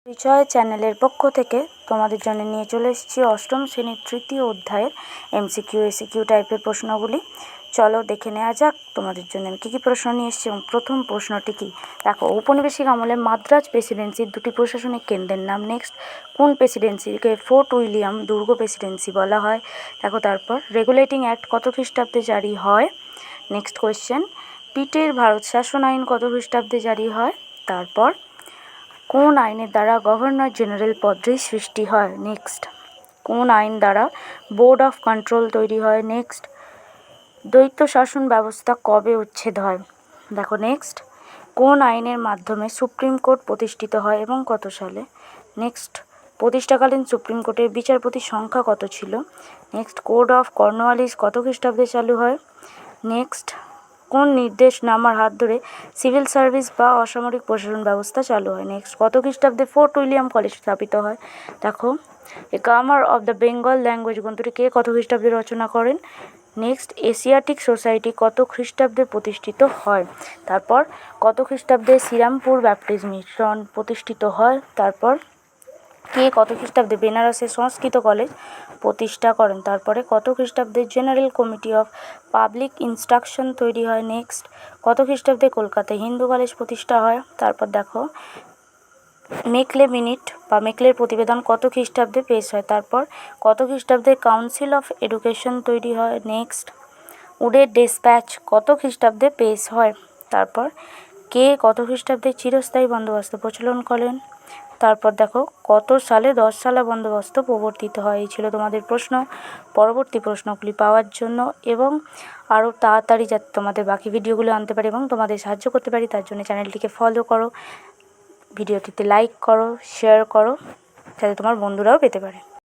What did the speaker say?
পরিচয় চ্যানেলের পক্ষ থেকে তোমাদের জন্য নিয়ে চলে এসেছি অষ্টম শ্রেণীর তৃতীয় অধ্যায়ের এমসিকিউ এসিকিউ টাইপের প্রশ্নগুলি। চলো দেখে নেওয়া যাক তোমাদের জন্য আমি কী কী প্রশ্ন নিয়ে এসেছি। এবং প্রথম প্রশ্নটি কী, দেখো, ঔপনিবেশিক আমলে মাদ্রাজ প্রেসিডেন্সির দুটি প্রশাসনিক কেন্দ্রের নাম। নেক্সট, কোন প্রেসিডেন্সিকে ফোর্ট উইলিয়াম দুর্গ প্রেসিডেন্সি বলা হয়? দেখো, তারপর রেগুলেটিং অ্যাক্ট কত খ্রিস্টাব্দে জারি হয়? নেক্সট কোয়েশ্চেন, পিটের ভারত শাসন আইন কত খ্রিস্টাব্দে জারি হয়? তারপর কোন আইনের দ্বারা গভর্নর জেনারেল পদের সৃষ্টি হয়? নেক্সট, কোন আইন দ্বারা বোর্ড অফ কন্ট্রোল তৈরি হয়? নেক্সট, দ্বৈত শাসন ব্যবস্থা কবে উচ্ছেদ হয়? দেখো, নেক্সট, কোন আইনের মাধ্যমে সুপ্রিম কোর্ট প্রতিষ্ঠিত হয় এবং কত সালে? নেক্সট, প্রতিষ্ঠাকালীন সুপ্রিম কোর্টের বিচারপতির সংখ্যা কত ছিল? নেক্সট, কোড অফ কর্নওয়ালিস কত খ্রিস্টাব্দে চালু হয়? নেক্সট, কোন নির্দেশনামার হাত ধরে সিভিল সার্ভিস বা অসামরিক প্রশাসন ব্যবস্থা চালু হয়? নেক্সট, কত খ্রিস্টাব্দে ফোর্ট উইলিয়াম কলেজ স্থাপিত হয়? দেখো, a grammar of the Bengal language গ্রন্থটি কে কত খ্রিস্টাব্দে রচনা করেন? নেক্সট, এশিয়াটিক সোসাইটি কত খ্রিস্টাব্দে প্রতিষ্ঠিত হয়? তারপর কত খ্রিস্টাব্দে শ্রীরামপুর ব্যাপটিস্ট মিশন প্রতিষ্ঠিত হয়? তারপর কে কত খ্রিস্টাব্দে বেনারসে সংস্কৃত কলেজ প্রতিষ্ঠা করেন? তারপরে কত খ্রিস্টাব্দে general committee of public instruction তৈরি হয়? নেক্সট, কত খ্রিস্টাব্দে কলকাতায় হিন্দু কলেজ প্রতিষ্ঠা হয়? তারপর দেখো, মেকলে মিনিট বা মেকলের প্রতিবেদন কত খ্রিস্টাব্দে পেশ হয়? তারপর কত খ্রিস্টাব্দে কাউন্সিল অফ এডুকেশন তৈরি হয়? নেক্সট, উডের ডেসপ্যাচ কত খ্রিস্টাব্দে পেশ হয়? তারপর কে কত খ্রিস্টাব্দে চিরস্থায়ী বন্দোবস্ত প্রচলন করেন? তারপর দেখো, কত সালে 10 সালা বন্দোবস্ত প্রবর্তিত হয়? এই ছিল তোমাদের প্রশ্ন। পরবর্তী প্রশ্নগুলি পাওয়ার জন্য এবং আরও তাড়াতাড়ি যাতে তোমাদের বাকি ভিডিওগুলো আনতে পারি এবং তোমাদের সাহায্য করতে পারি, তার জন্য চ্যানেলটিকে ফলো করো, ভিডিওটিতে লাইক করো, শেয়ার করো, যাতে তোমার বন্ধুরাও পেতে পারে।